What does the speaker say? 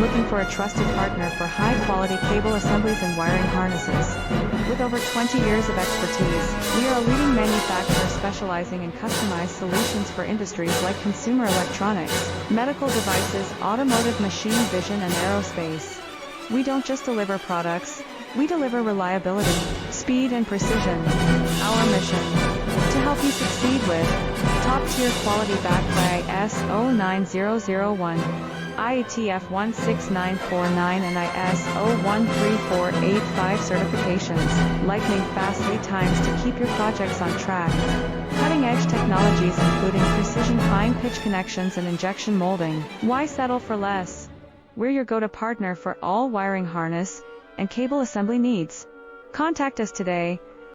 Looking for a trusted partner for high-quality cable assemblies and wiring harnesses? With over 20 years of expertise, we are a leading manufacturer specializing in customized solutions for industries like consumer electronics, medical devices, automotive, machine vision, and aerospace. We don't just deliver products, we deliver reliability, speed, and precision. Our mission: to help you succeed with top-tier quality backed by ISO 9001, IATF 16949 and ISO 13485 certifications, lightning fast lead times to keep your projects on track. Cutting-edge technologies including precision fine-pitch connections and injection molding. Why settle for less? We're your go-to partner for all wiring harness and cable assembly needs. Contact us today